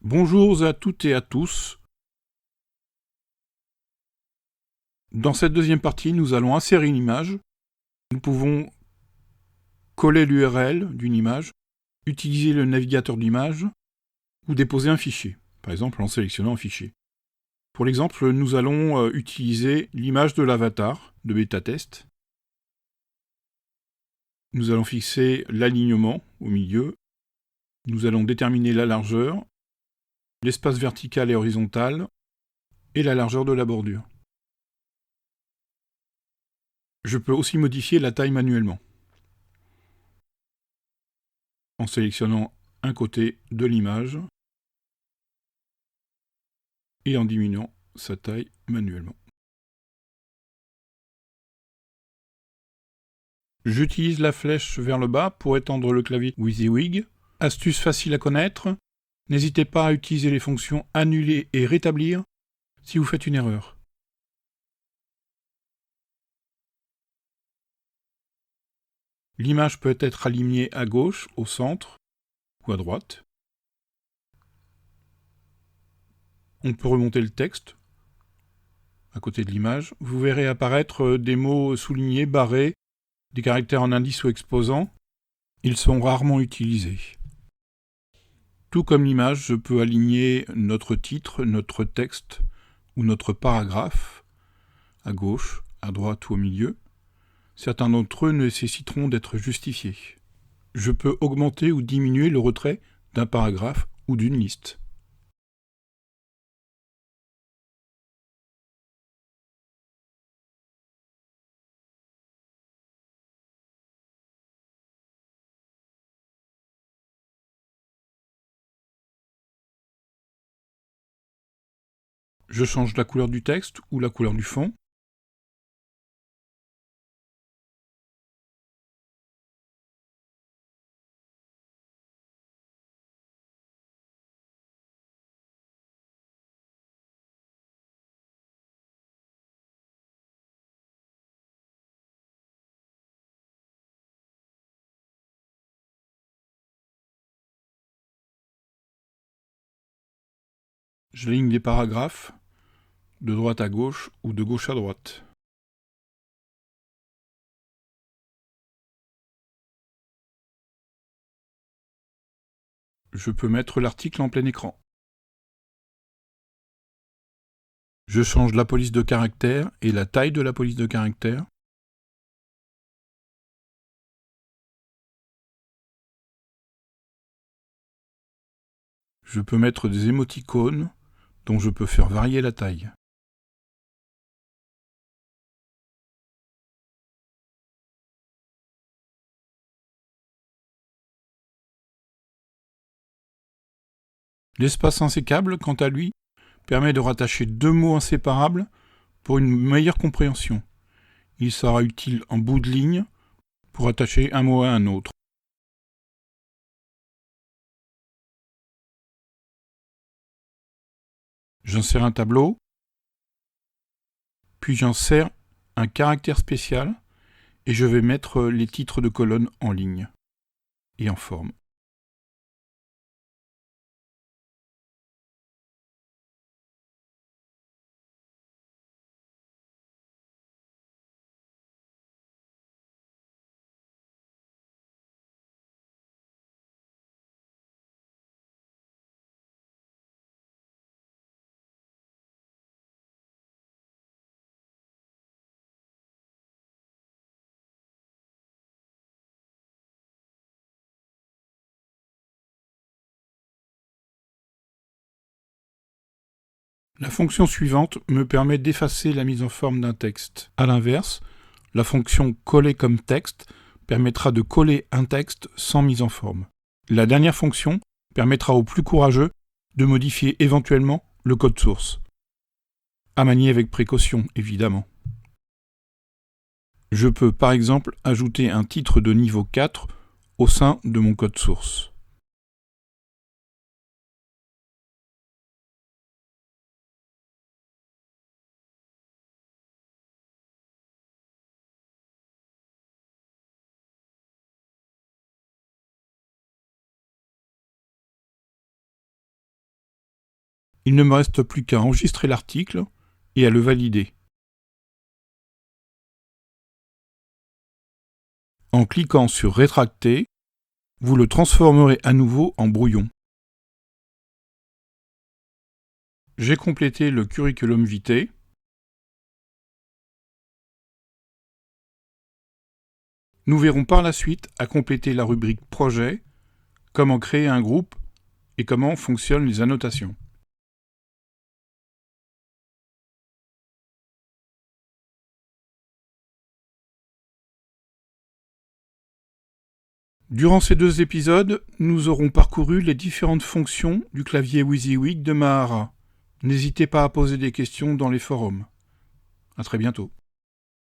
Bonjour à toutes et à tous. Dans cette deuxième partie, nous allons insérer une image. Nous pouvons coller l'URL d'une image, utiliser le navigateur d'image ou déposer un fichier, par exemple en sélectionnant un fichier. Pour l'exemple, nous allons utiliser l'image de l'avatar de bêta-test. Nous allons fixer l'alignement au milieu. Nous allons déterminer la largeur, l'espace vertical et horizontal et la largeur de la bordure. Je peux aussi modifier la taille manuellement en sélectionnant un côté de l'image et en diminuant sa taille manuellement. J'utilise la flèche vers le bas pour étendre le clavier WYSIWYG. Astuce facile à connaître, n'hésitez pas à utiliser les fonctions annuler et rétablir si vous faites une erreur. L'image peut être alignée à gauche, au centre ou à droite. On peut remonter le texte à côté de l'image. Vous verrez apparaître des mots soulignés, barrés, des caractères en indice ou exposant. Ils sont rarement utilisés. Tout comme l'image, je peux aligner notre titre, notre texte ou notre paragraphe à gauche, à droite ou au milieu. Certains d'entre eux nécessiteront d'être justifiés. Je peux augmenter ou diminuer le retrait d'un paragraphe ou d'une liste. Je change la couleur du texte ou la couleur du fond. J'aligne les paragraphes de droite à gauche ou de gauche à droite. Je peux mettre l'article en plein écran. Je change la police de caractère et la taille de la police de caractère. Je peux mettre des émoticônes dont je peux faire varier la taille. L'espace insécable, quant à lui, permet de rattacher deux mots inséparables pour une meilleure compréhension. Il sera utile en bout de ligne pour attacher un mot à un autre. J'insère un tableau, puis j'insère un caractère spécial et je vais mettre les titres de colonne en ligne et en forme. La fonction suivante me permet d'effacer la mise en forme d'un texte. A l'inverse, la fonction coller comme texte permettra de coller un texte sans mise en forme. La dernière fonction permettra aux plus courageux de modifier éventuellement le code source. À manier avec précaution, évidemment. Je peux par exemple ajouter un titre de niveau 4 au sein de mon code source. Il ne me reste plus qu'à enregistrer l'article et à le valider. En cliquant sur Rétracter, vous le transformerez à nouveau en brouillon. J'ai complété le curriculum vitae. Nous verrons par la suite à compléter la rubrique Projet, comment créer un groupe et comment fonctionnent les annotations. Durant ces 2 épisodes, nous aurons parcouru les différentes fonctions du clavier WYSIWYG de Mahara. N'hésitez pas à poser des questions dans les forums. À très bientôt.